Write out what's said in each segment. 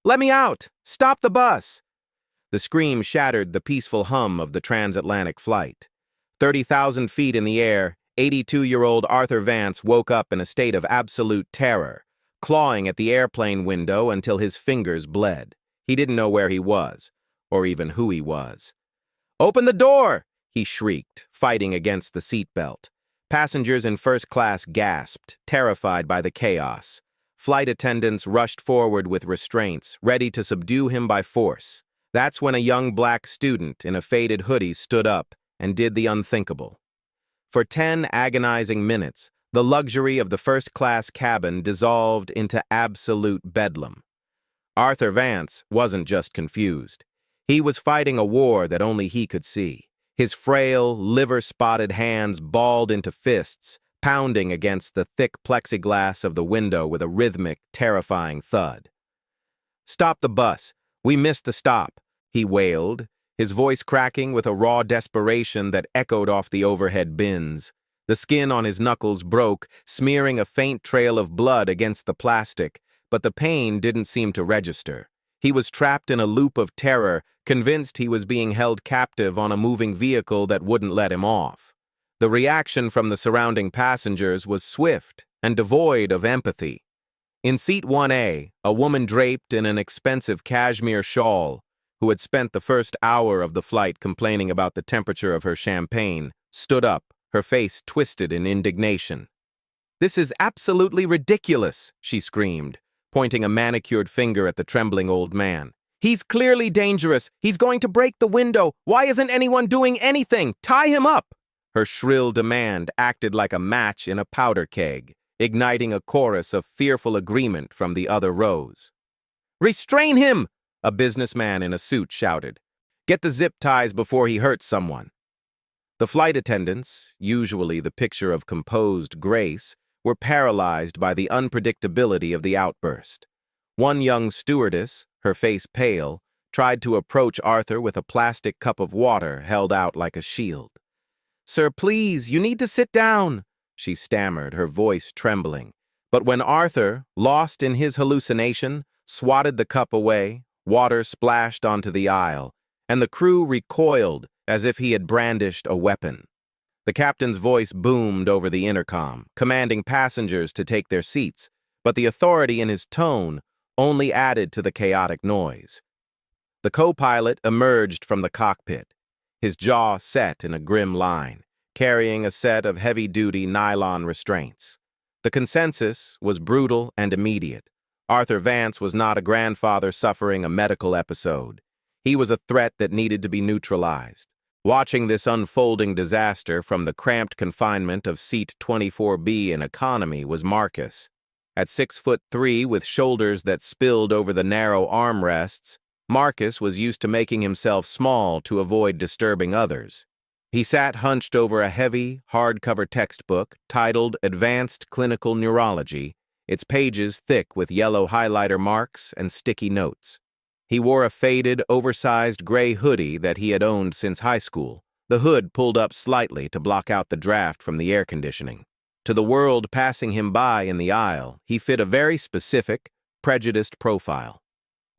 Let me out! Stop the bus! The scream shattered the peaceful hum of the transatlantic flight. 30,000 feet in the air, 82-year-old Arthur Vance woke up in a state of absolute terror, clawing at the airplane window until his fingers bled. He didn't know where he was, or even who he was. "Open the door!" he shrieked, fighting against the seatbelt. Passengers in first class gasped, terrified by the chaos. Flight attendants rushed forward with restraints, ready to subdue him by force. That's when a young black student in a faded hoodie stood up and did the unthinkable. For 10 agonizing minutes, the luxury of the first-class cabin dissolved into absolute bedlam. Arthur Vance wasn't just confused. He was fighting a war that only he could see. His frail, liver-spotted hands balled into fists, pounding against the thick plexiglass of the window with a rhythmic, terrifying thud. "Stop the bus! We missed the stop!" he wailed, his voice cracking with a raw desperation that echoed off the overhead bins. The skin on his knuckles broke, smearing a faint trail of blood against the plastic, but the pain didn't seem to register. He was trapped in a loop of terror, convinced he was being held captive on a moving vehicle that wouldn't let him off. The reaction from the surrounding passengers was swift and devoid of empathy. In seat 1A, a woman draped in an expensive cashmere shawl, who had spent the first hour of the flight complaining about the temperature of her champagne, stood up, her face twisted in indignation. "This is absolutely ridiculous," she screamed, pointing a manicured finger at the trembling old man. "He's clearly dangerous. He's going to break the window. Why isn't anyone doing anything? Tie him up!" Her shrill demand acted like a match in a powder keg, igniting a chorus of fearful agreement from the other rows. "Restrain him!" a businessman in a suit shouted. "Get the zip ties before he hurts someone." The flight attendants, usually the picture of composed grace, were paralyzed by the unpredictability of the outburst. One young stewardess, her face pale, tried to approach Arthur with a plastic cup of water held out like a shield. "Sir, please, you need to sit down," she stammered, her voice trembling. But when Arthur, lost in his hallucination, swatted the cup away, water splashed onto the aisle, and the crew recoiled as if he had brandished a weapon. The captain's voice boomed over the intercom, commanding passengers to take their seats, but the authority in his tone only added to the chaotic noise. The co-pilot emerged from the cockpit, his jaw set in a grim line, carrying a set of heavy-duty nylon restraints. The consensus was brutal and immediate. Arthur Vance was not a grandfather suffering a medical episode. He was a threat that needed to be neutralized. Watching this unfolding disaster from the cramped confinement of seat 24B in economy was Marcus. At 6'3", with shoulders that spilled over the narrow armrests, Marcus was used to making himself small to avoid disturbing others. He sat hunched over a heavy, hardcover textbook titled Advanced Clinical Neurology, its pages thick with yellow highlighter marks and sticky notes. He wore a faded, oversized gray hoodie that he had owned since high school, the hood pulled up slightly to block out the draft from the air conditioning. To the world passing him by in the aisle, he fit a very specific, prejudiced profile.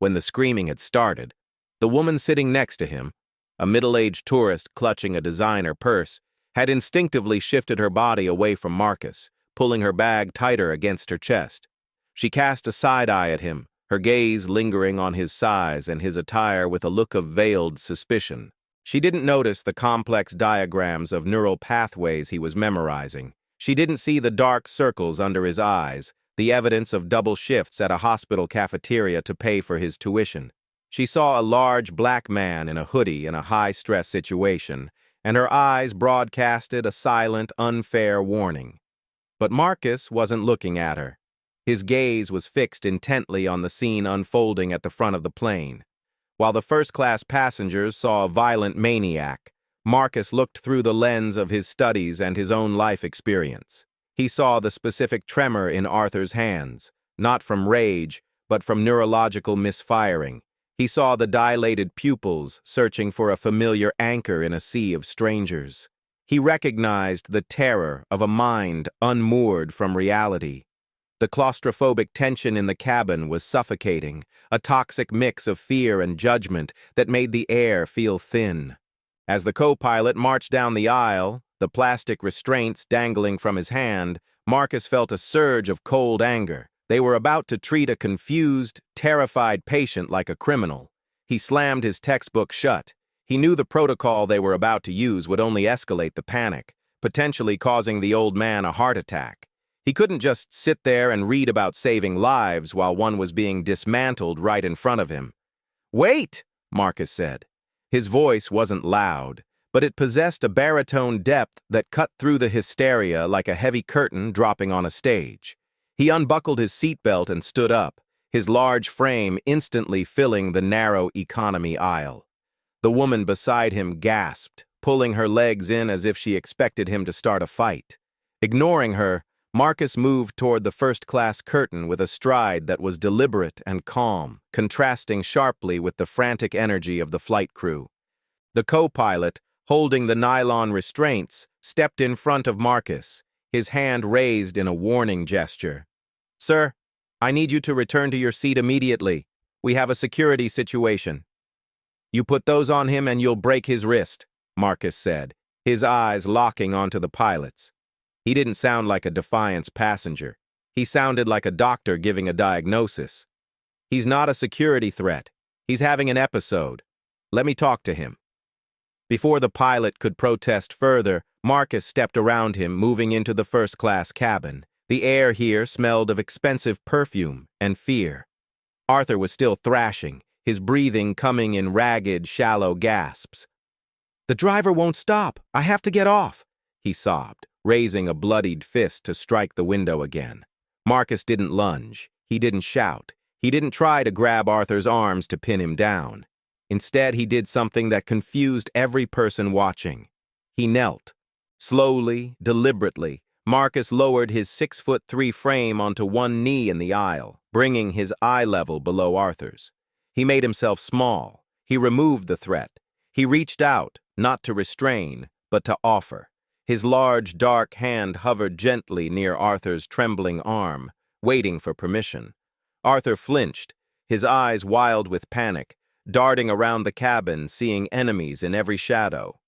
When the screaming had started, the woman sitting next to him, a middle-aged tourist clutching a designer purse, had instinctively shifted her body away from Marcus, pulling her bag tighter against her chest. She cast a side eye at him, her gaze lingering on his size and his attire with a look of veiled suspicion. She didn't notice the complex diagrams of neural pathways he was memorizing. She didn't see the dark circles under his eyes, the evidence of double shifts at a hospital cafeteria to pay for his tuition. She saw a large black man in a hoodie in a high-stress situation, and her eyes broadcasted a silent, unfair warning. But Marcus wasn't looking at her. His gaze was fixed intently on the scene unfolding at the front of the plane. While the first-class passengers saw a violent maniac, Marcus looked through the lens of his studies and his own life experience. He saw the specific tremor in Arthur's hands, not from rage, but from neurological misfiring. He saw the dilated pupils searching for a familiar anchor in a sea of strangers. He recognized the terror of a mind unmoored from reality. The claustrophobic tension in the cabin was suffocating, a toxic mix of fear and judgment that made the air feel thin. As the co-pilot marched down the aisle, the plastic restraints dangling from his hand, Marcus felt a surge of cold anger. They were about to treat a confused, terrified patient like a criminal. He slammed his textbook shut. He knew the protocol they were about to use would only escalate the panic, potentially causing the old man a heart attack. He couldn't just sit there and read about saving lives while one was being dismantled right in front of him. "Wait!" Marcus said. His voice wasn't loud, but it possessed a baritone depth that cut through the hysteria like a heavy curtain dropping on a stage. He unbuckled his seatbelt and stood up, his large frame instantly filling the narrow economy aisle. The woman beside him gasped, pulling her legs in as if she expected him to start a fight. Ignoring her, Marcus moved toward the first-class curtain with a stride that was deliberate and calm, contrasting sharply with the frantic energy of the flight crew. The co-pilot, holding the nylon restraints, stepped in front of Marcus, his hand raised in a warning gesture. "Sir, I need you to return to your seat immediately. We have a security situation." "You put those on him and you'll break his wrist," Marcus said, his eyes locking onto the pilot's. He didn't sound like a defiance passenger. He sounded like a doctor giving a diagnosis. "He's not a security threat. He's having an episode. Let me talk to him." Before the pilot could protest further, Marcus stepped around him, moving into the first-class cabin. The air here smelled of expensive perfume and fear. Arthur was still thrashing, his breathing coming in ragged, shallow gasps. "The driver won't stop. I have to get off," he sobbed, raising a bloodied fist to strike the window again. Marcus didn't lunge. He didn't shout. He didn't try to grab Arthur's arms to pin him down. Instead, he did something that confused every person watching. He knelt. Slowly, deliberately, Marcus lowered his 6'3" frame onto one knee in the aisle, bringing his eye level below Arthur's. He made himself small. He removed the threat. He reached out, not to restrain, but to offer. His large, dark hand hovered gently near Arthur's trembling arm, waiting for permission. Arthur flinched, his eyes wild with panic, darting around the cabin, seeing enemies in every shadow.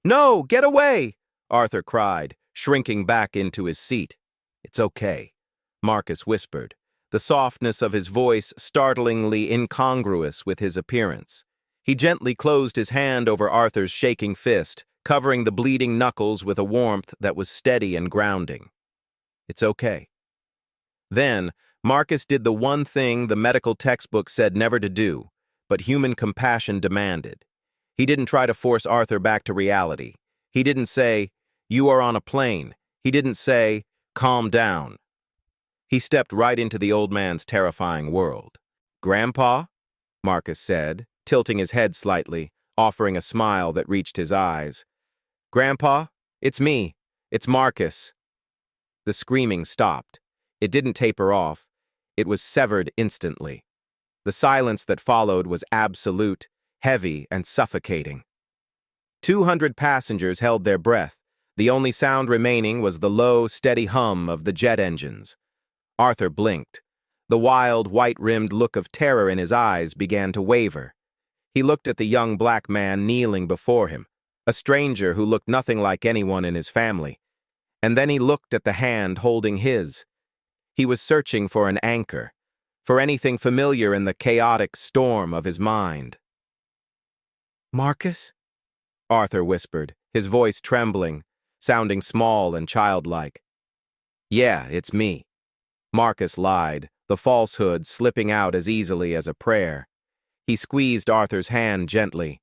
"No, get away!" Arthur cried, shrinking back into his seat. "It's okay," Marcus whispered, the softness of his voice startlingly incongruous with his appearance. He gently closed his hand over Arthur's shaking fist, covering the bleeding knuckles with a warmth that was steady and grounding. "It's okay." Then, Marcus did the one thing the medical textbook said never to do, but human compassion demanded. He didn't try to force Arthur back to reality. He didn't say, "You are on a plane." He didn't say, "Calm down." He stepped right into the old man's terrifying world. "Grandpa?" Marcus said, tilting his head slightly, offering a smile that reached his eyes. "Grandpa, it's me. It's Marcus." The screaming stopped. It didn't taper off. It was severed instantly. The silence that followed was absolute, heavy, and suffocating. 200 passengers held their breath. The only sound remaining was the low, steady hum of the jet engines. Arthur blinked. The wild, white-rimmed look of terror in his eyes began to waver. He looked at the young black man kneeling before him, a stranger who looked nothing like anyone in his family. And then he looked at the hand holding his. He was searching for an anchor, for anything familiar in the chaotic storm of his mind. "Marcus?" Arthur whispered, his voice trembling, sounding small and childlike. "Yeah, it's me." Marcus lied, the falsehood slipping out as easily as a prayer. He squeezed Arthur's hand gently.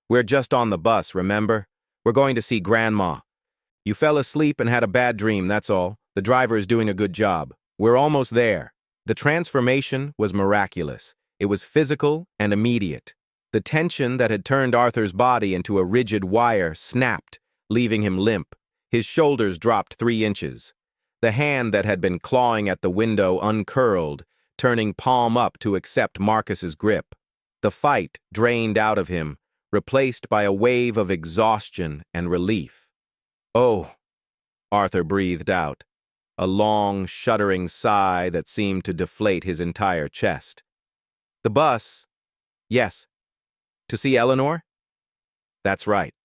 "We're just on the bus, remember? We're going to see Grandma. You fell asleep and had a bad dream, that's all. The driver is doing a good job. We're almost there." The transformation was miraculous. It was physical and immediate. The tension that had turned Arthur's body into a rigid wire snapped, leaving him limp. His shoulders dropped 3 inches. The hand that had been clawing at the window uncurled, turning palm up to accept Marcus's grip. The fight drained out of him, replaced by a wave of exhaustion and relief. "Oh," Arthur breathed out. a long, shuddering sigh that seemed to deflate his entire chest. The bus? Yes. To see Eleanor? That's right.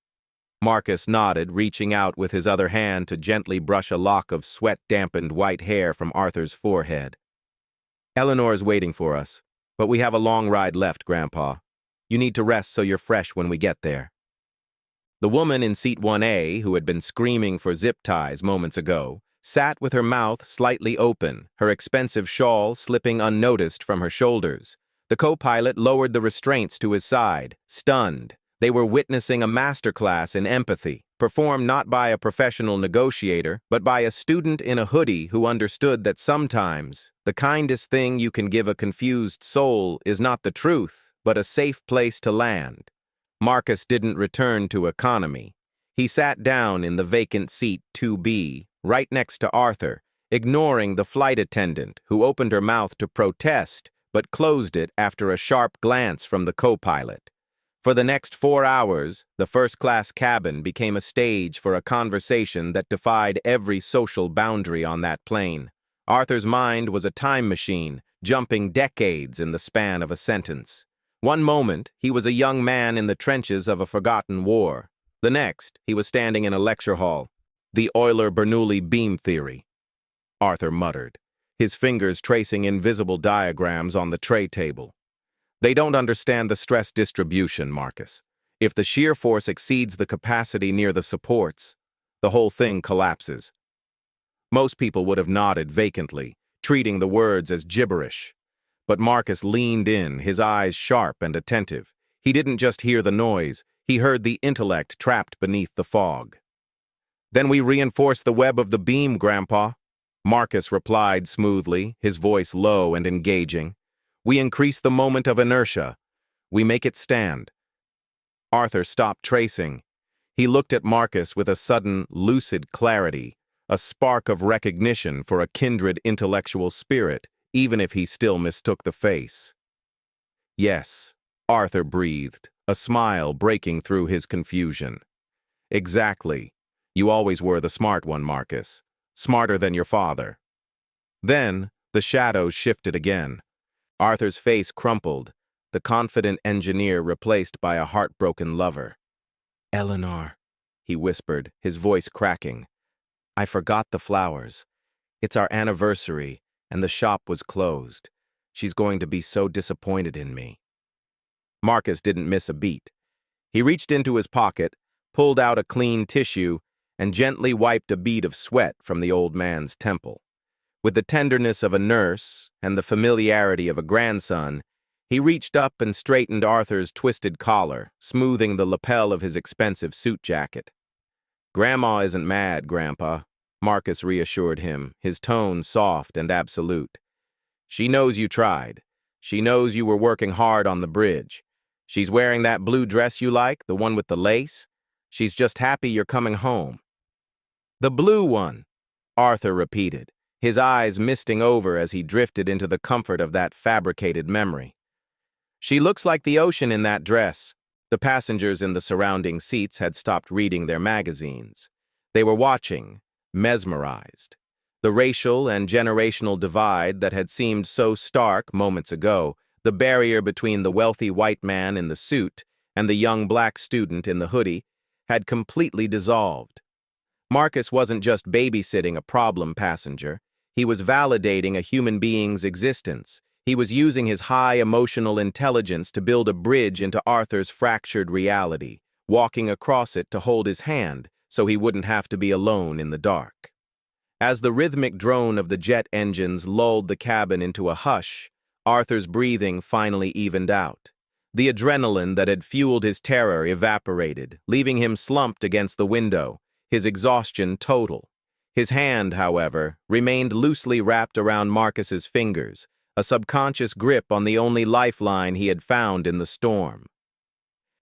Marcus nodded, reaching out with his other hand to gently brush a lock of sweat-dampened white hair from Arthur's forehead. Eleanor's waiting for us, but we have a long ride left, Grandpa. You need to rest so you're fresh when we get there. The woman in seat 1A, who had been screaming for zip ties moments ago, sat with her mouth slightly open, her expensive shawl slipping unnoticed from her shoulders. The co-pilot lowered the restraints to his side, stunned. They were witnessing a masterclass in empathy, performed not by a professional negotiator, but by a student in a hoodie who understood that sometimes the kindest thing you can give a confused soul is not the truth, but a safe place to land. Marcus didn't return to economy. He sat down in the vacant seat 2B, right next to Arthur, ignoring the flight attendant, who opened her mouth to protest, but closed it after a sharp glance from the co-pilot. For the next 4 hours, the first-class cabin became a stage for a conversation that defied every social boundary on that plane. Arthur's mind was a time machine, jumping decades in the span of a sentence. One moment, he was a young man in the trenches of a forgotten war. The next, he was standing in a lecture hall. The Euler-Bernoulli beam theory, Arthur muttered, his fingers tracing invisible diagrams on the tray table. They don't understand the stress distribution, Marcus. If the shear force exceeds the capacity near the supports, the whole thing collapses. Most people would have nodded vacantly, treating the words as gibberish. But Marcus leaned in, his eyes sharp and attentive. He didn't just hear the noise, he heard the intellect trapped beneath the fog. Then we reinforce the web of the beam, Grandpa, Marcus replied smoothly, his voice low and engaging. We increase the moment of inertia. We make it stand. Arthur stopped tracing. He looked at Marcus with a sudden, lucid clarity, a spark of recognition for a kindred intellectual spirit, even if he still mistook the face. Yes, Arthur breathed, a smile breaking through his confusion. Exactly. You always were the smart one, Marcus. Smarter than your father. Then, the shadows shifted again. Arthur's face crumpled, the confident engineer replaced by a heartbroken lover. Eleanor, he whispered, his voice cracking. I forgot the flowers. It's our anniversary, and the shop was closed. She's going to be so disappointed in me. Marcus didn't miss a beat. He reached into his pocket, pulled out a clean tissue, and gently wiped a bead of sweat from the old man's temple. With the tenderness of a nurse and the familiarity of a grandson, he reached up and straightened Arthur's twisted collar, smoothing the lapel of his expensive suit jacket. Grandma isn't mad, Grandpa, Marcus reassured him, his tone soft and absolute. She knows you tried. She knows you were working hard on the bridge. She's wearing that blue dress you like, the one with the lace. She's just happy you're coming home. The blue one, Arthur repeated, his eyes misting over as he drifted into the comfort of that fabricated memory. She looks like the ocean in that dress. The passengers in the surrounding seats had stopped reading their magazines. They were watching, mesmerized. The racial and generational divide that had seemed so stark moments ago, the barrier between the wealthy white man in the suit and the young black student in the hoodie, had completely dissolved. Marcus wasn't just babysitting a problem passenger. He was validating a human being's existence. He was using his high emotional intelligence to build a bridge into Arthur's fractured reality, walking across it to hold his hand so he wouldn't have to be alone in the dark. As the rhythmic drone of the jet engines lulled the cabin into a hush, Arthur's breathing finally evened out. The adrenaline that had fueled his terror evaporated, leaving him slumped against the window, his exhaustion total. His hand, however, remained loosely wrapped around Marcus's fingers, a subconscious grip on the only lifeline he had found in the storm.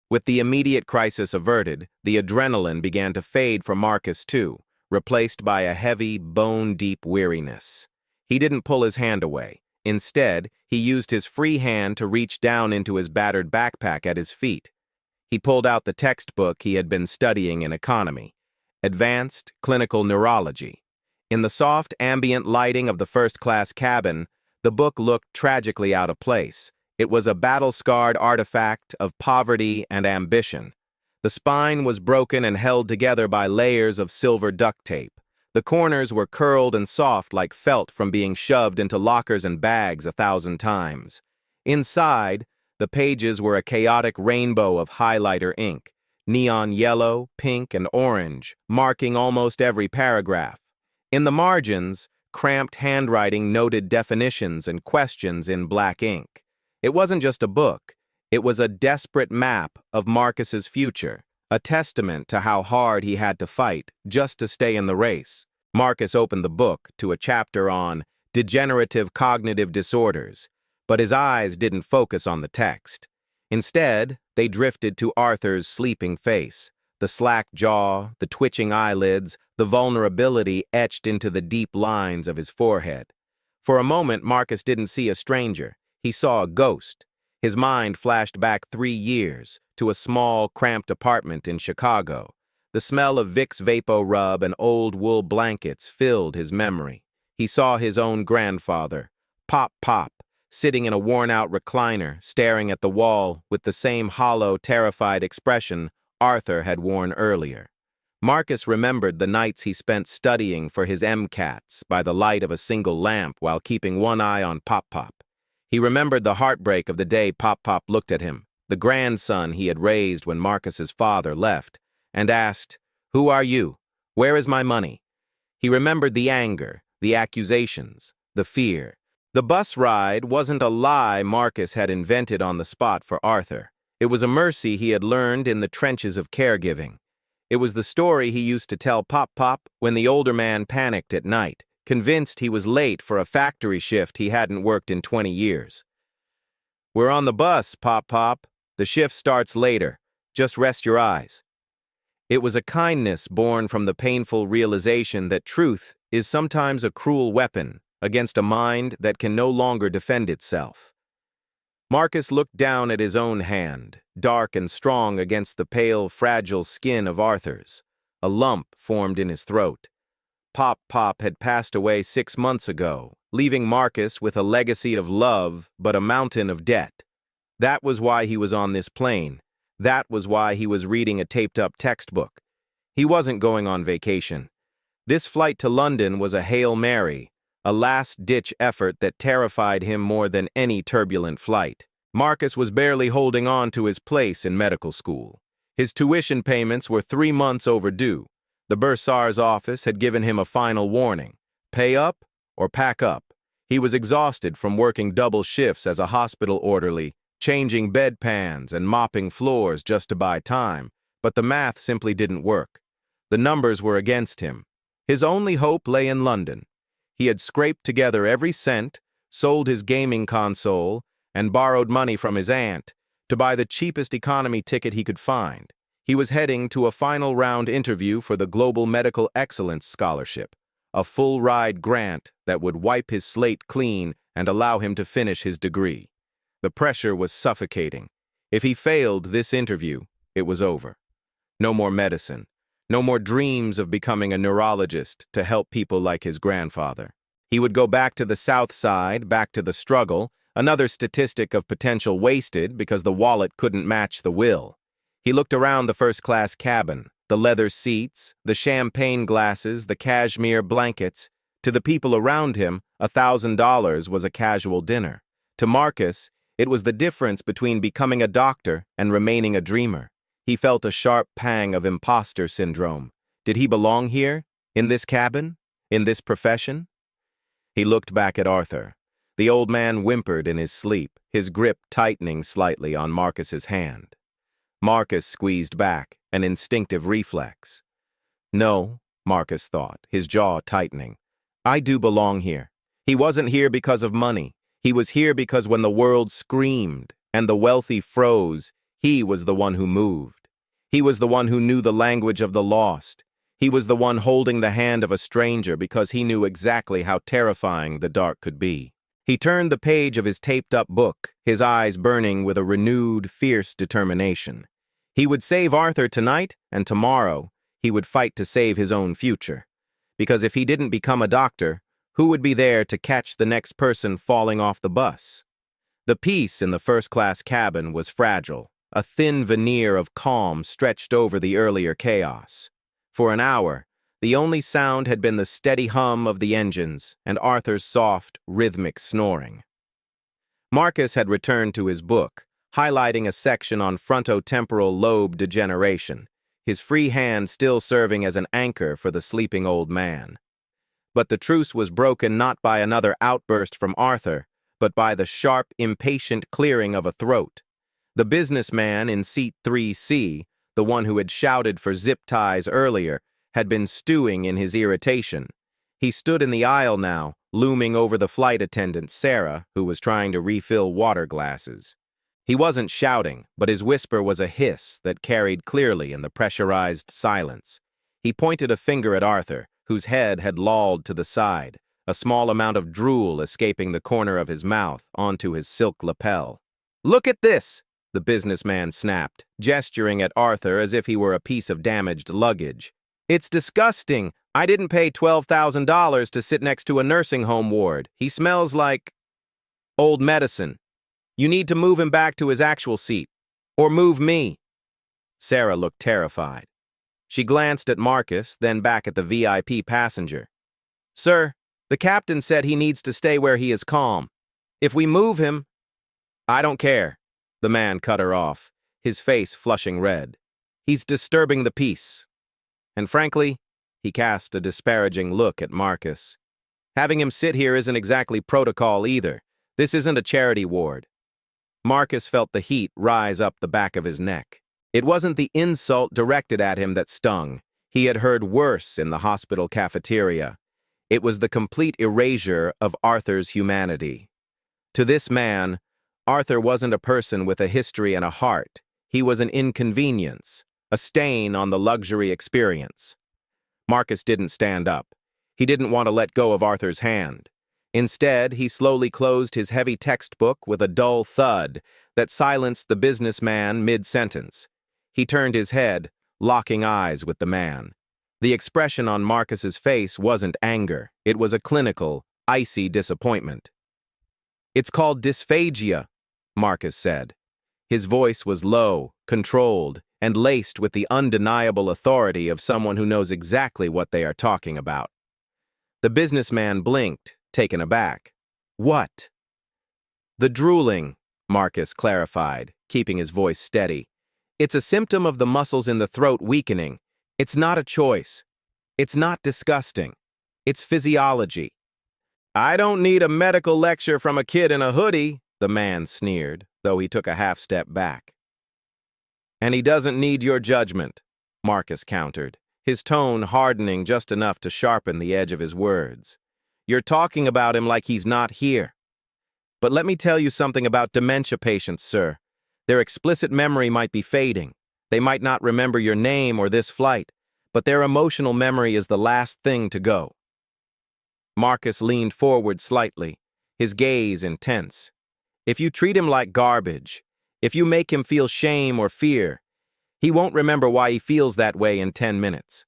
With the immediate crisis averted, the adrenaline began to fade from Marcus too, replaced by a heavy, bone-deep weariness. He didn't pull his hand away. Instead, he used his free hand to reach down into his battered backpack at his feet. He pulled out the textbook he had been studying in economy, Advanced Clinical Neurology. In the soft, ambient lighting of the first-class cabin, the book looked tragically out of place. It was a battle-scarred artifact of poverty and ambition. The spine was broken and held together by layers of silver duct tape. The corners were curled and soft like felt from being shoved into lockers and bags 1,000 times. Inside, the pages were a chaotic rainbow of highlighter ink, neon yellow, pink, and orange, marking almost every paragraph. In the margins, cramped handwriting noted definitions and questions in black ink. It wasn't just a book. It was a desperate map of Marcus's future, a testament to how hard he had to fight just to stay in the race. Marcus opened the book to a chapter on degenerative cognitive disorders, but his eyes didn't focus on the text. Instead, they drifted to Arthur's sleeping face, the slack jaw, the twitching eyelids, the vulnerability etched into the deep lines of his forehead. For a moment, Marcus didn't see a stranger. He saw a ghost. His mind flashed back 3 years to a small, cramped apartment in Chicago. The smell of Vicks VapoRub and old wool blankets filled his memory. He saw his own grandfather, Pop, sitting in a worn-out recliner, staring at the wall with the same hollow, terrified expression Arthur had worn earlier. Marcus remembered the nights he spent studying for his MCATs by the light of a single lamp while keeping one eye on Pop. He remembered the heartbreak of the day Pop looked at him, the grandson he had raised when Marcus's father left, and asked, "Who are you? Where is my money?" He remembered the anger, the accusations, the fear. The bus ride wasn't a lie Marcus had invented on the spot for Arthur. It was a mercy he had learned in the trenches of caregiving. It was the story he used to tell Pop when the older man panicked at night, convinced he was late for a factory shift he hadn't worked in 20 years. "We're on the bus, Pop. The shift starts later. Just rest your eyes." It was a kindness born from the painful realization that truth is sometimes a cruel weapon against a mind that can no longer defend itself. Marcus looked down at his own hand, dark and strong against the pale, fragile skin of Arthur's. A lump formed in his throat. Pop had passed away 6 months ago, leaving Marcus with a legacy of love but a mountain of debt. That was why he was on this plane. That was why he was reading a taped-up textbook. He wasn't going on vacation. This flight to London was a Hail Mary, a last-ditch effort that terrified him more than any turbulent flight. Marcus was barely holding on to his place in medical school. His tuition payments were 3 months overdue. The bursar's office had given him a final warning: pay up or pack up. He was exhausted from working double shifts as a hospital orderly, changing bedpans and mopping floors just to buy time, but the math simply didn't work. The numbers were against him. His only hope lay in London. He had scraped together every cent, sold his gaming console, and borrowed money from his aunt to buy the cheapest economy ticket he could find. He was heading to a final round interview for the Global Medical Excellence Scholarship, a full-ride grant that would wipe his slate clean and allow him to finish his degree. The pressure was suffocating. If he failed this interview, it was over. No more medicine. No more dreams of becoming a neurologist to help people like his grandfather. He would go back to the South Side, back to the struggle, another statistic of potential wasted because the wallet couldn't match the will. He looked around the first-class cabin, the leather seats, the champagne glasses, the cashmere blankets. To the people around him, $1,000 was a casual dinner. To Marcus, it was the difference between becoming a doctor and remaining a dreamer. He felt a sharp pang of imposter syndrome. Did he belong here? In this cabin? In this profession? He looked back at Arthur. The old man whimpered in his sleep, his grip tightening slightly on Marcus's hand. Marcus squeezed back, an instinctive reflex. No, Marcus thought, his jaw tightening. I do belong here. He wasn't here because of money. He was here because when the world screamed and the wealthy froze, he was the one who moved. He was the one who knew the language of the lost. He was the one holding the hand of a stranger because he knew exactly how terrifying the dark could be. He turned the page of his taped-up book, his eyes burning with a renewed, fierce determination. He would save Arthur tonight, and tomorrow he would fight to save his own future. because if he didn't become a doctor, who would be there to catch the next person falling off the bus? The peace in the first-class cabin was fragile, a thin veneer of calm stretched over the earlier chaos. For an hour, the only sound had been the steady hum of the engines and Arthur's soft, rhythmic snoring. Marcus had returned to his book, highlighting a section on frontotemporal lobe degeneration, his free hand still serving as an anchor for the sleeping old man. But the truce was broken not by another outburst from Arthur, but by the sharp, impatient clearing of a throat. The businessman in seat 3C, the one who had shouted for zip ties earlier, had been stewing in his irritation. He stood in the aisle now, looming over the flight attendant, Sarah, who was trying to refill water glasses. He wasn't shouting, but his whisper was a hiss that carried clearly in the pressurized silence. He pointed a finger at Arthur, whose head had lolled to the side, a small amount of drool escaping the corner of his mouth onto his silk lapel. "Look at this!" the businessman snapped, gesturing at Arthur as if he were a piece of damaged luggage. "It's disgusting. I didn't pay $12,000 to sit next to a nursing home ward. He smells like old medicine. You need to move him back to his actual seat. Or move me." Sarah looked terrified. She glanced at Marcus, then back at the VIP passenger. "Sir, the captain said he needs to stay where he is calm. If we move him—" "I don't care," the man cut her off, his face flushing red. "He's disturbing the peace. And frankly," he cast a disparaging look at Marcus, "having him sit here isn't exactly protocol either. This isn't a charity ward." Marcus felt the heat rise up the back of his neck. It wasn't the insult directed at him that stung. He had heard worse in the hospital cafeteria. It was the complete erasure of Arthur's humanity. To this man, Arthur wasn't a person with a history and a heart. He was an inconvenience, a stain on the luxury experience. Marcus didn't stand up. He didn't want to let go of Arthur's hand. Instead, he slowly closed his heavy textbook with a dull thud that silenced the businessman mid-sentence. He turned his head, locking eyes with the man. The expression on Marcus's face wasn't anger. It was a clinical, icy disappointment. "It's called dysphagia," Marcus said. His voice was low, controlled, and laced with the undeniable authority of someone who knows exactly what they are talking about. The businessman blinked, taken aback. "What?" "The drooling," Marcus clarified, keeping his voice steady. "It's a symptom of the muscles in the throat weakening. It's not a choice. It's not disgusting. It's physiology." "I don't need a medical lecture from a kid in a hoodie," the man sneered, though he took a half-step back. "And he doesn't need your judgment," Marcus countered, his tone hardening just enough to sharpen the edge of his words. "You're talking about him like he's not here. But let me tell you something about dementia patients, sir. Their explicit memory might be fading. They might not remember your name or this flight, but their emotional memory is the last thing to go." Marcus leaned forward slightly, his gaze intense. "If you treat him like garbage, if you make him feel shame or fear, he won't remember why he feels that way in 10 minutes.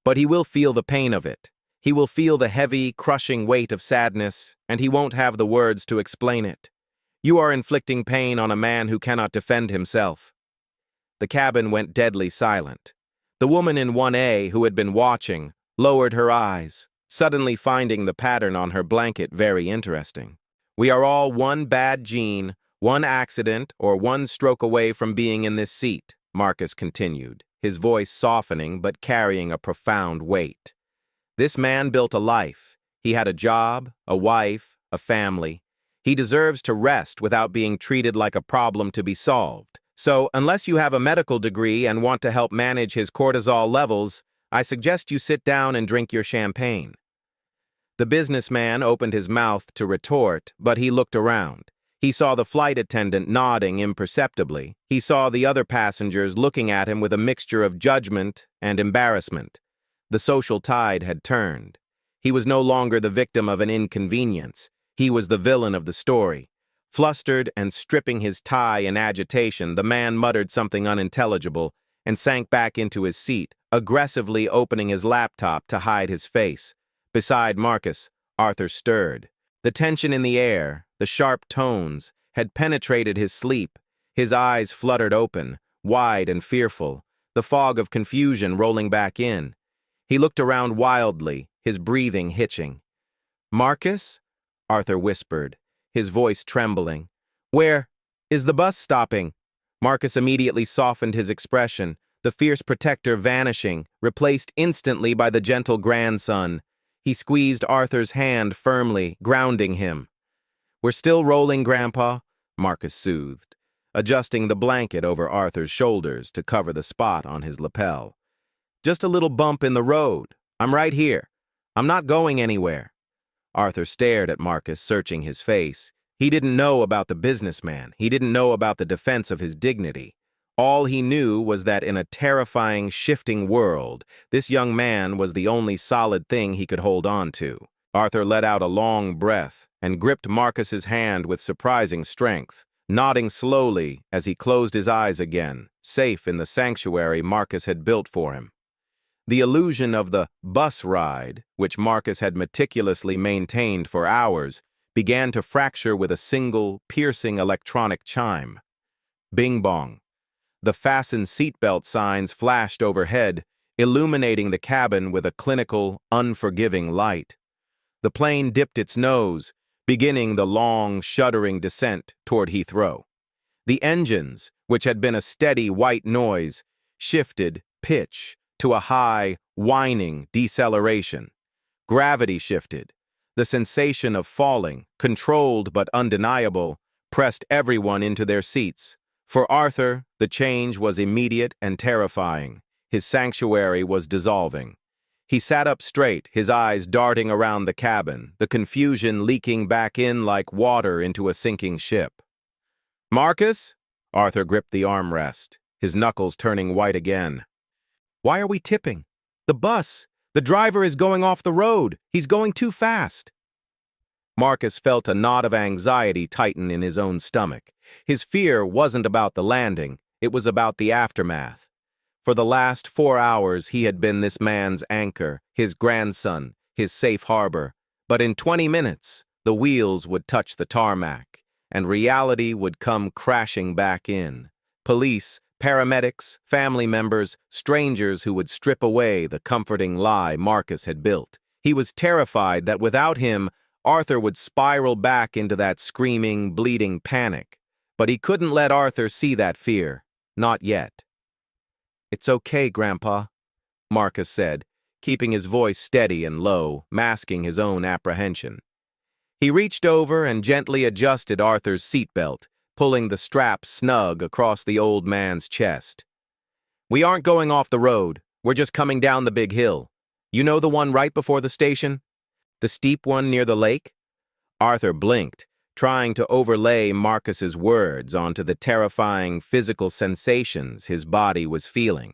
But he will feel the pain of it. He will feel the heavy, crushing weight of sadness, and he won't have the words to explain it. You are inflicting pain on a man who cannot defend himself." The cabin went deadly silent. The woman in 1A, who had been watching, lowered her eyes, suddenly finding the pattern on her blanket very interesting. "We are all one bad gene, one accident, or one stroke away from being in this seat," Marcus continued, his voice softening but carrying a profound weight. "This man built a life. He had a job, a wife, a family. He deserves to rest without being treated like a problem to be solved. So, unless you have a medical degree and want to help manage his cortisol levels, I suggest you sit down and drink your champagne." The businessman opened his mouth to retort, but he looked around. He saw the flight attendant nodding imperceptibly. He saw the other passengers looking at him with a mixture of judgment and embarrassment. The social tide had turned. He was no longer the victim of an inconvenience. He was the villain of the story. Flustered and stripping his tie in agitation, the man muttered something unintelligible, and sank back into his seat, aggressively opening his laptop to hide his face. Beside Marcus, Arthur stirred. The tension in the air, the sharp tones, had penetrated his sleep. His eyes fluttered open, wide and fearful, the fog of confusion rolling back in. He looked around wildly, his breathing hitching. "Marcus?" Arthur whispered, his voice trembling. "Where is the bus stopping?" Marcus immediately softened his expression, the fierce protector vanishing, replaced instantly by the gentle grandson. He squeezed Arthur's hand firmly, grounding him. "We're still rolling, Grandpa," Marcus soothed, adjusting the blanket over Arthur's shoulders to cover the spot on his lapel. "Just a little bump in the road. I'm right here. I'm not going anywhere." Arthur stared at Marcus, searching his face. He didn't know about the businessman. He didn't know about the defense of his dignity. All he knew was that in a terrifying, shifting world, this young man was the only solid thing he could hold on to. Arthur let out a long breath and gripped Marcus's hand with surprising strength, nodding slowly as he closed his eyes again, safe in the sanctuary Marcus had built for him. The illusion of the bus ride, which Marcus had meticulously maintained for hours, began to fracture with a single, piercing electronic chime. Bing bong. The fasten seatbelt signs flashed overhead, illuminating the cabin with a clinical, unforgiving light. The plane dipped its nose, beginning the long, shuddering descent toward Heathrow. The engines, which had been a steady white noise, shifted pitch to a high, whining deceleration. Gravity shifted. The sensation of falling, controlled but undeniable, pressed everyone into their seats. For Arthur, the change was immediate and terrifying. His sanctuary was dissolving. He sat up straight, his eyes darting around the cabin, the confusion leaking back in like water into a sinking ship. "Marcus?" Arthur gripped the armrest, his knuckles turning white again. "Why are we tipping? The bus! The driver is going off the road! He's going too fast!" Marcus felt a knot of anxiety tighten in his own stomach. His fear wasn't about the landing, it was about the aftermath. For the last 4 hours he had been this man's anchor, his grandson, his safe harbor. But in 20 minutes, the wheels would touch the tarmac, and reality would come crashing back in. Police, paramedics, family members, strangers who would strip away the comforting lie Marcus had built. He was terrified that without him, Arthur would spiral back into that screaming, bleeding panic. But he couldn't let Arthur see that fear. Not yet. "It's okay, Grandpa," Marcus said, keeping his voice steady and low, masking his own apprehension. He reached over and gently adjusted Arthur's seatbelt, pulling the strap snug across the old man's chest. "We aren't going off the road. We're just coming down the big hill. You know the one right before the station? The steep one near the lake?" Arthur blinked, trying to overlay Marcus's words onto the terrifying physical sensations his body was feeling.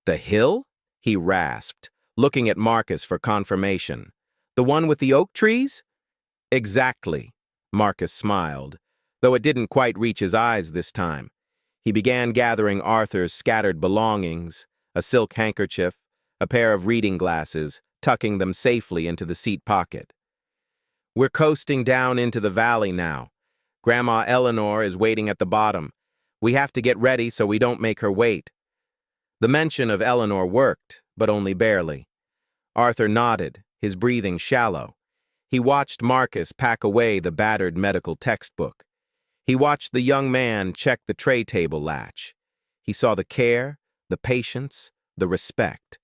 "The hill?" he rasped, looking at Marcus for confirmation. "The one with the oak trees?" "Exactly," Marcus smiled, though it didn't quite reach his eyes this time. He began gathering Arthur's scattered belongings, a silk handkerchief, a pair of reading glasses, tucking them safely into the seat pocket. "We're coasting down into the valley now. Grandma Eleanor is waiting at the bottom. We have to get ready so we don't make her wait." The mention of Eleanor worked, but only barely. Arthur nodded, his breathing shallow. He watched Marcus pack away the battered medical textbook. He watched the young man check the tray table latch. He saw the care, the patience, the respect.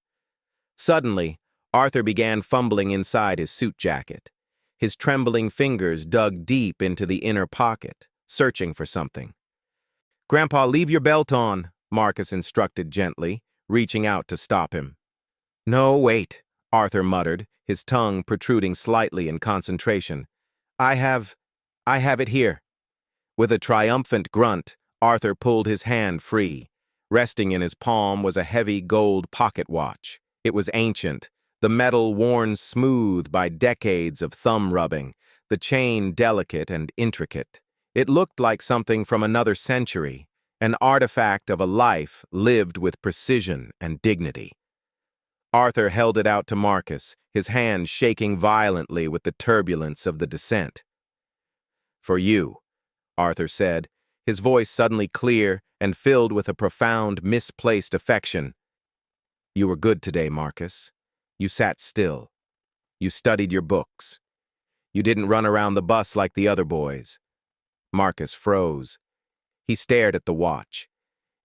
Suddenly, Arthur began fumbling inside his suit jacket. His trembling fingers dug deep into the inner pocket, searching for something. "Grandpa, leave your belt on," Marcus instructed gently, reaching out to stop him. "No, wait," Arthur muttered, his tongue protruding slightly in concentration. I have it here." With a triumphant grunt, Arthur pulled his hand free. Resting in his palm was a heavy gold pocket watch. It was ancient, the metal worn smooth by decades of thumb rubbing, the chain delicate and intricate. It looked like something from another century, an artifact of a life lived with precision and dignity. Arthur held it out to Marcus, his hand shaking violently with the turbulence of the descent. "For you," Arthur said, his voice suddenly clear and filled with a profound, misplaced affection. "You were good today, Marcus. You sat still. You studied your books. You didn't run around the bus like the other boys." Marcus froze. He stared at the watch.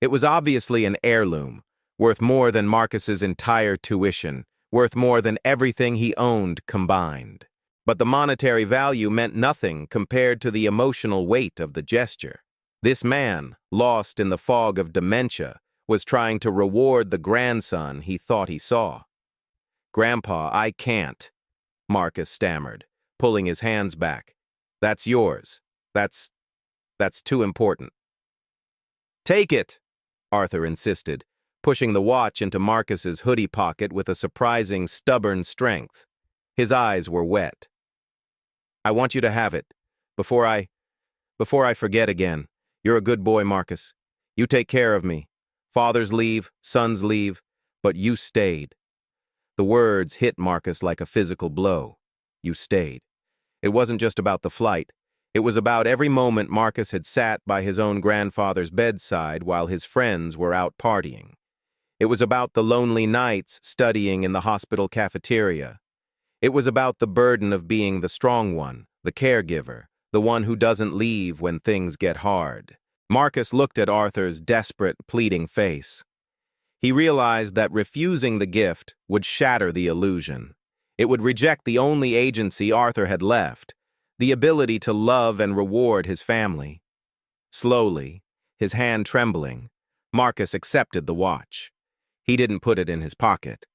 It was obviously an heirloom, worth more than Marcus's entire tuition, worth more than everything he owned combined. But the monetary value meant nothing compared to the emotional weight of the gesture. This man, lost in the fog of dementia, was trying to reward the grandson he thought he saw. "Grandpa, I can't," Marcus stammered, pulling his hands back. "That's yours. That's too important." "Take it," Arthur insisted, pushing the watch into Marcus's hoodie pocket with a surprising, stubborn strength. His eyes were wet. "I want you to have it, before I forget again. You're a good boy, Marcus. You take care of me. Fathers leave, sons leave, but you stayed." The words hit Marcus like a physical blow. You stayed. It wasn't just about the flight. It was about every moment Marcus had sat by his own grandfather's bedside while his friends were out partying. It was about the lonely nights studying in the hospital cafeteria. It was about the burden of being the strong one, the caregiver, the one who doesn't leave when things get hard. Marcus looked at Arthur's desperate, pleading face. He realized that refusing the gift would shatter the illusion. It would reject the only agency Arthur had left, the ability to love and reward his family. Slowly, his hand trembling, Marcus accepted the watch. He didn't put it in his pocket.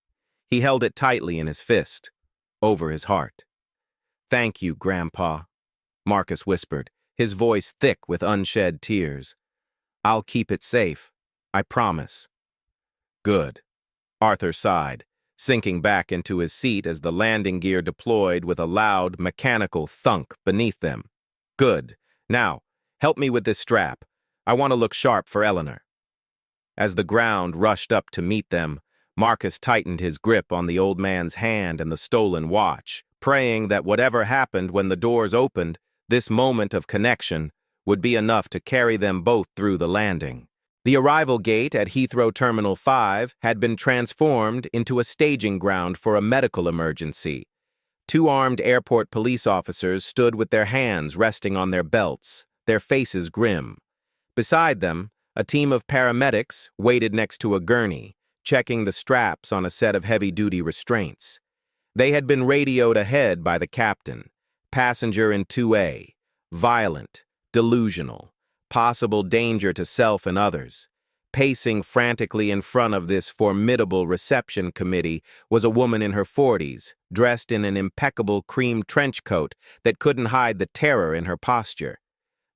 He held it tightly in his fist, over his heart. "Thank you, Grandpa," Marcus whispered, his voice thick with unshed tears. "I'll keep it safe. I promise." "Good," Arthur sighed, sinking back into his seat as the landing gear deployed with a loud, mechanical thunk beneath them. "Good. Now, help me with this strap. I want to look sharp for Eleanor." As the ground rushed up to meet them, Marcus tightened his grip on the old man's hand and the stolen watch, praying that whatever happened when the doors opened, this moment of connection would be enough to carry them both through the landing. The arrival gate at Heathrow Terminal 5 had been transformed into a staging ground for a medical emergency. Two armed airport police officers stood with their hands resting on their belts, their faces grim. Beside them, a team of paramedics waited next to a gurney, checking the straps on a set of heavy-duty restraints. They had been radioed ahead by the captain. Passenger in 2A, violent, delusional, possible danger to self and others. Pacing frantically in front of this formidable reception committee was a woman in her 40s, dressed in an impeccable cream trench coat that couldn't hide the terror in her posture.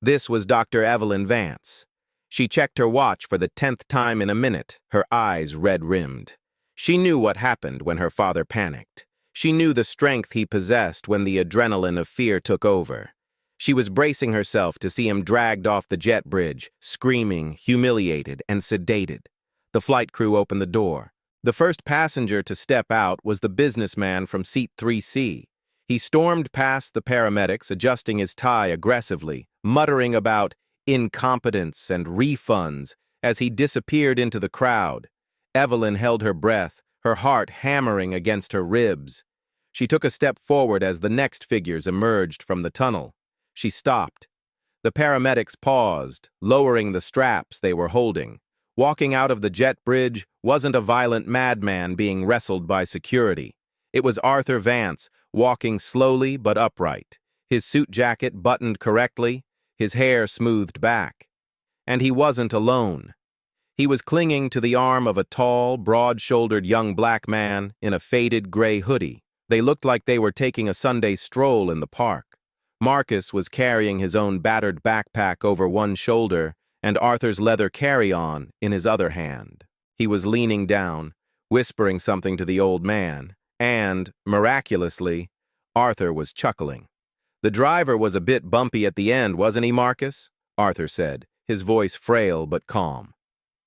This was Dr. Evelyn Vance. She checked her watch for the 10th time in a minute, her eyes red-rimmed. She knew what happened when her father panicked. She knew the strength he possessed when the adrenaline of fear took over. She was bracing herself to see him dragged off the jet bridge, screaming, humiliated, and sedated. The flight crew opened the door. The first passenger to step out was the businessman from seat 3C. He stormed past the paramedics, adjusting his tie aggressively, muttering about incompetence and refunds as he disappeared into the crowd. Evelyn held her breath, her heart hammering against her ribs. She took a step forward as the next figures emerged from the tunnel. She stopped. The paramedics paused, lowering the straps they were holding. Walking out of the jet bridge wasn't a violent madman being wrestled by security. It was Arthur Vance, walking slowly but upright, his suit jacket buttoned correctly, his hair smoothed back. And he wasn't alone. He was clinging to the arm of a tall, broad-shouldered young black man in a faded gray hoodie. They looked like they were taking a Sunday stroll in the park. Marcus was carrying his own battered backpack over one shoulder and Arthur's leather carry-on in his other hand. He was leaning down, whispering something to the old man, and, miraculously, Arthur was chuckling. "The driver was a bit bumpy at the end, wasn't he, Marcus?" Arthur said, his voice frail but calm.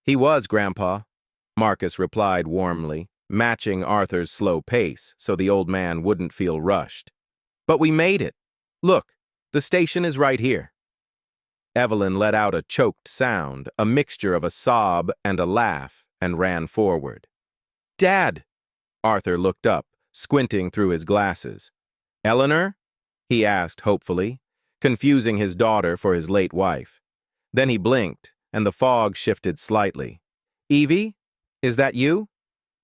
"He was, Grandpa," Marcus replied warmly, matching Arthur's slow pace so the old man wouldn't feel rushed. "But we made it. Look, the station is right here." Evelyn let out a choked sound, a mixture of a sob and a laugh, and ran forward. "Dad!" Arthur looked up, squinting through his glasses. "Eleanor?" he asked hopefully, confusing his daughter for his late wife. Then he blinked, and the fog shifted slightly. "Evie? Is that you?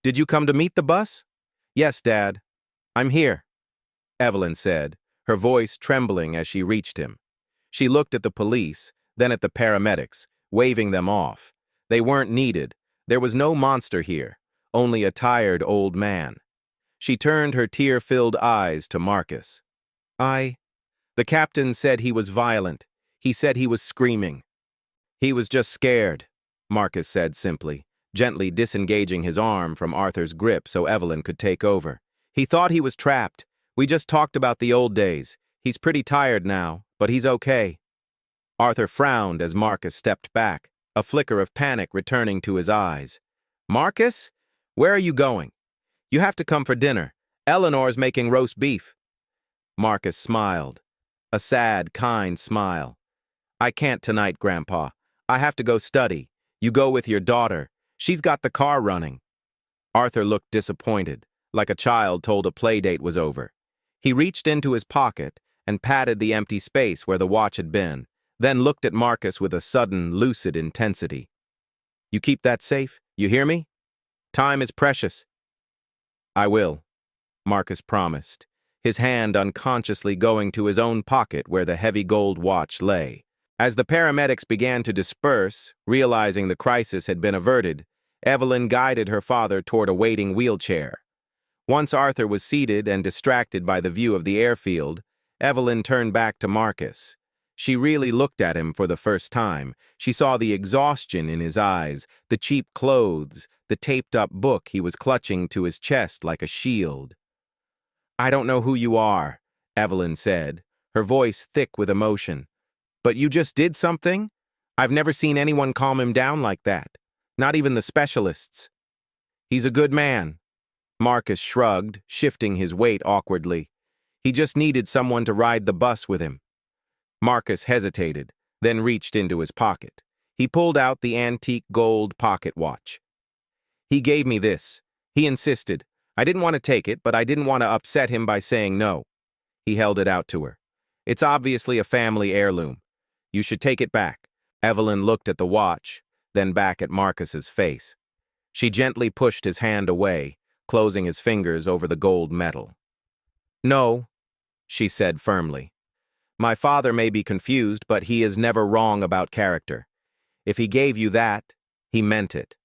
Did you come to meet the bus?" "Yes, Dad. I'm here," Evelyn said, her voice trembling as she reached him. She looked at the police, then at the paramedics, waving them off. They weren't needed. There was no monster here, only a tired old man. She turned her tear-filled eyes to Marcus. The captain said he was violent. He said he was screaming." "He was just scared," Marcus said simply, gently disengaging his arm from Arthur's grip so Evelyn could take over. "He thought he was trapped. We just talked about the old days. He's pretty tired now, but he's okay." Arthur frowned as Marcus stepped back, a flicker of panic returning to his eyes. "Marcus? Where are you going? You have to come for dinner. Eleanor's making roast beef." Marcus smiled, a sad, kind smile. "I can't tonight, Grandpa. I have to go study. You go with your daughter. She's got the car running." Arthur looked disappointed, like a child told a play date was over. He reached into his pocket and patted the empty space where the watch had been, then looked at Marcus with a sudden, lucid intensity. "You keep that safe, you hear me? Time is precious." "I will," Marcus promised, his hand unconsciously going to his own pocket where the heavy gold watch lay. As the paramedics began to disperse, realizing the crisis had been averted, Evelyn guided her father toward a waiting wheelchair. Once Arthur was seated and distracted by the view of the airfield, Evelyn turned back to Marcus. She really looked at him for the first time. She saw the exhaustion in his eyes, the cheap clothes, the taped-up book he was clutching to his chest like a shield. "I don't know who you are," Evelyn said, her voice thick with emotion. "But you just did something? I've never seen anyone calm him down like that. Not even the specialists." "He's a good man." Marcus shrugged, shifting his weight awkwardly. "He just needed someone to ride the bus with him." Marcus hesitated, then reached into his pocket. He pulled out the antique gold pocket watch. "He gave me this. He insisted. I didn't want to take it, but I didn't want to upset him by saying no." He held it out to her. "It's obviously a family heirloom. You should take it back." Evelyn looked at the watch, then back at Marcus's face. She gently pushed his hand away, closing his fingers over the gold metal. "No," she said firmly. "My father may be confused, but he is never wrong about character. If he gave you that, he meant it.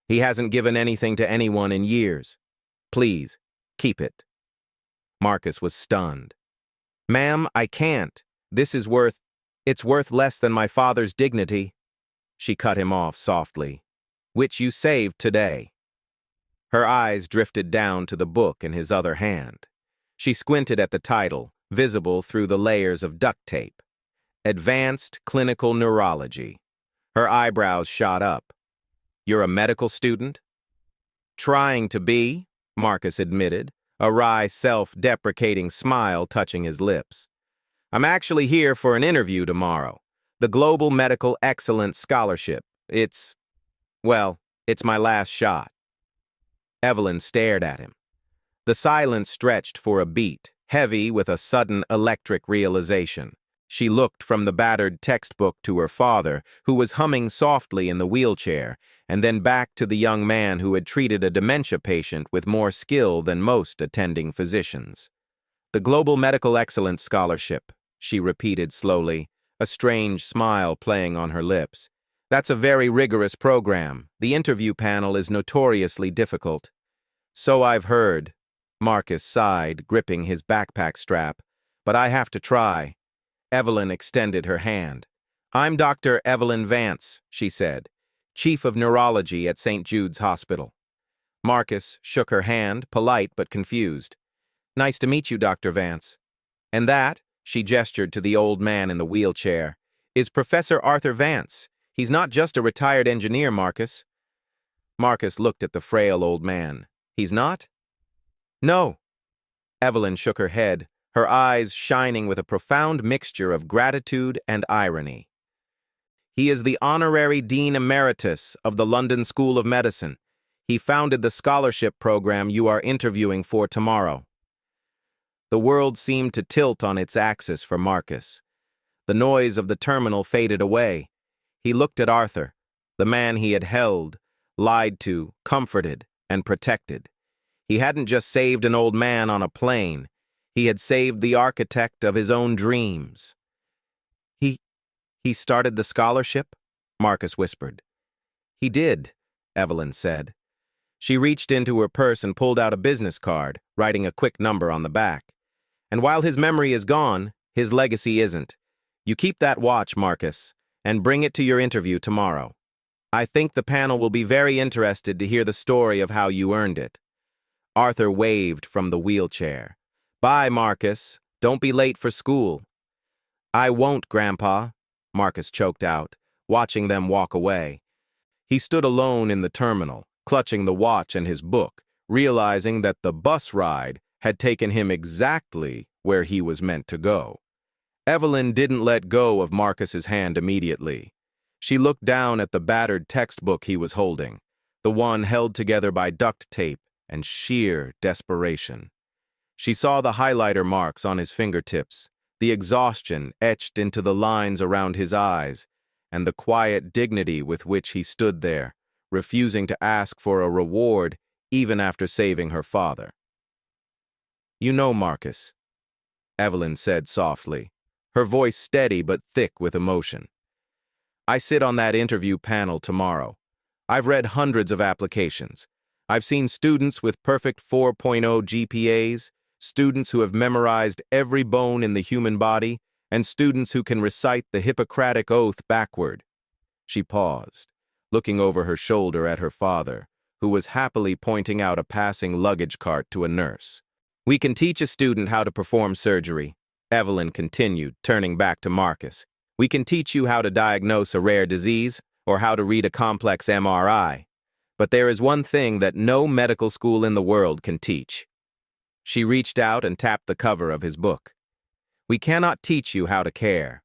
He hasn't given anything to anyone in years. Please, keep it." Marcus was stunned. "Ma'am, I can't. It's worth less than my father's dignity." She cut him off softly. "Which you saved today." Her eyes drifted down to the book in his other hand. She squinted at the title, visible through the layers of duct tape. Advanced Clinical Neurology. Her eyebrows shot up. "You're a medical student?" "Trying to be," Marcus admitted, a wry, self-deprecating smile touching his lips. "I'm actually here for an interview tomorrow. The Global Medical Excellence Scholarship. It's my last shot." Evelyn stared at him. The silence stretched for a beat, heavy with a sudden electric realization. She looked from the battered textbook to her father, who was humming softly in the wheelchair, and then back to the young man who had treated a dementia patient with more skill than most attending physicians. "The Global Medical Excellence Scholarship," she repeated slowly, a strange smile playing on her lips. "That's a very rigorous program. The interview panel is notoriously difficult." "So I've heard," Marcus sighed, gripping his backpack strap. "But I have to try." Evelyn extended her hand. "I'm Dr. Evelyn Vance," she said, Chief of Neurology at St. Jude's Hospital. Marcus shook her hand, polite but confused. "Nice to meet you, Dr. Vance." "And that," she gestured to the old man in the wheelchair, "is Professor Arthur Vance. He's not just a retired engineer, Marcus. Marcus looked at the frail old man. He's not? No. Evelyn shook her head, her eyes shining with a profound mixture of gratitude and irony. He is the honorary Dean Emeritus of the London School of Medicine. He founded the scholarship program you are interviewing for tomorrow. The world seemed to tilt on its axis for Marcus. The noise of the terminal faded away. He looked at Arthur, the man he had held, lied to, comforted, and protected. He hadn't just saved an old man on a plane. He had saved the architect of his own dreams. He started the scholarship? Marcus whispered. He did, Evelyn said. She reached into her purse and pulled out a business card, writing a quick number on the back. And while his memory is gone, his legacy isn't. You keep that watch, Marcus, and bring it to your interview tomorrow. I think the panel will be very interested to hear the story of how you earned it. Arthur waved from the wheelchair. Bye, Marcus. Don't be late for school. I won't, Grandpa, Marcus choked out, watching them walk away. He stood alone in the terminal, clutching the watch and his book, realizing that the bus ride had taken him exactly where he was meant to go. Evelyn didn't let go of Marcus's hand immediately. She looked down at the battered textbook he was holding, the one held together by duct tape and sheer desperation. She saw the highlighter marks on his fingertips, the exhaustion etched into the lines around his eyes, and the quiet dignity with which he stood there, refusing to ask for a reward even after saving her father. You know, Marcus, Evelyn said softly, her voice steady but thick with emotion. I sit on that interview panel tomorrow. I've read hundreds of applications. I've seen students with perfect 4.0 GPAs, students who have memorized every bone in the human body, and students who can recite the Hippocratic Oath backward. She paused, looking over her shoulder at her father, who was happily pointing out a passing luggage cart to a nurse. We can teach a student how to perform surgery, Evelyn continued, turning back to Marcus. We can teach you how to diagnose a rare disease or how to read a complex MRI. But there is one thing that no medical school in the world can teach. She reached out and tapped the cover of his book. We cannot teach you how to care.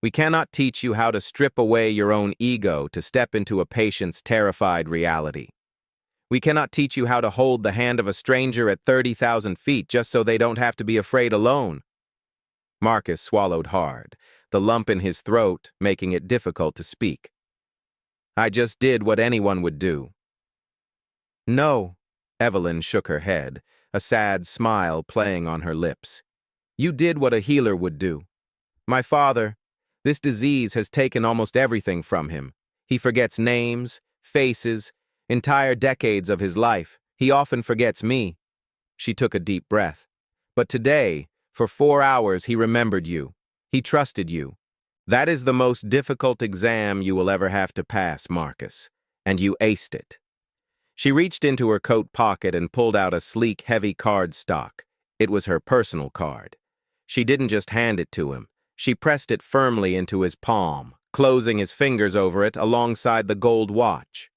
We cannot teach you how to strip away your own ego to step into a patient's terrified reality. We cannot teach you how to hold the hand of a stranger at 30,000 feet just so they don't have to be afraid alone. Marcus swallowed hard, the lump in his throat making it difficult to speak. I just did what anyone would do. No, Evelyn shook her head, a sad smile playing on her lips. You did what a healer would do. My father, this disease has taken almost everything from him. He forgets names, faces, entire decades of his life. He often forgets me. She took a deep breath. But today, for 4 hours, he remembered you. He trusted you. That is the most difficult exam you will ever have to pass, Marcus. And you aced it. She reached into her coat pocket and pulled out a sleek, heavy card stock. It was her personal card. She didn't just hand it to him. She pressed it firmly into his palm, closing his fingers over it alongside the gold watch.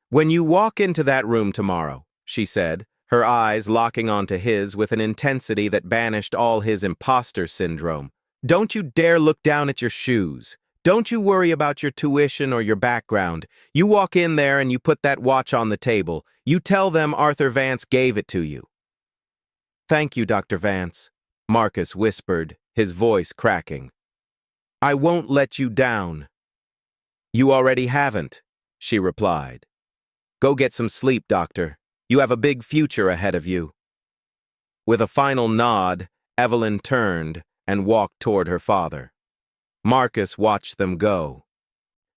When you walk into that room tomorrow, she said, her eyes locking onto his with an intensity that banished all his imposter syndrome, don't you dare look down at your shoes. Don't you worry about your tuition or your background. You walk in there and you put that watch on the table. You tell them Arthur Vance gave it to you. Thank you, Dr. Vance, Marcus whispered, his voice cracking. I won't let you down. You already haven't, she replied. Go get some sleep, Doctor. You have a big future ahead of you. With a final nod, Evelyn turned and walked toward her father. Marcus watched them go.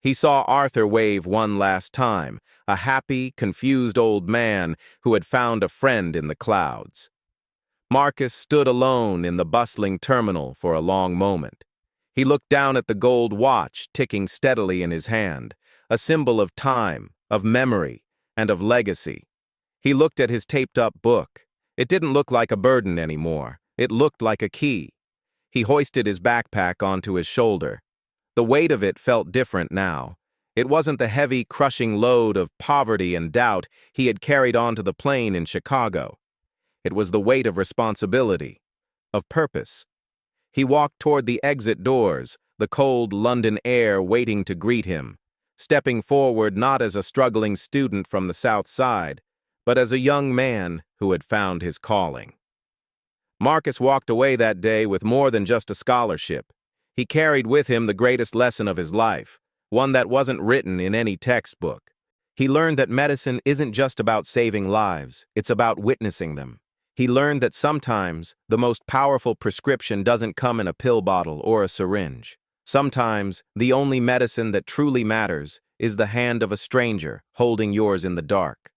He saw Arthur wave one last time, a happy, confused old man who had found a friend in the clouds. Marcus stood alone in the bustling terminal for a long moment. He looked down at the gold watch ticking steadily in his hand, a symbol of time, of memory, and of legacy. He looked at his taped-up book. It didn't look like a burden anymore. It looked like a key. He hoisted his backpack onto his shoulder. The weight of it felt different now. It wasn't the heavy, crushing load of poverty and doubt he had carried onto the plane in Chicago. It was the weight of responsibility, of purpose. He walked toward the exit doors, the cold London air waiting to greet him, stepping forward not as a struggling student from the South Side, but as a young man who had found his calling. Marcus walked away that day with more than just a scholarship. He carried with him the greatest lesson of his life, one that wasn't written in any textbook. He learned that medicine isn't just about saving lives, it's about witnessing them. He learned that sometimes the most powerful prescription doesn't come in a pill bottle or a syringe. Sometimes the only medicine that truly matters is the hand of a stranger holding yours in the dark.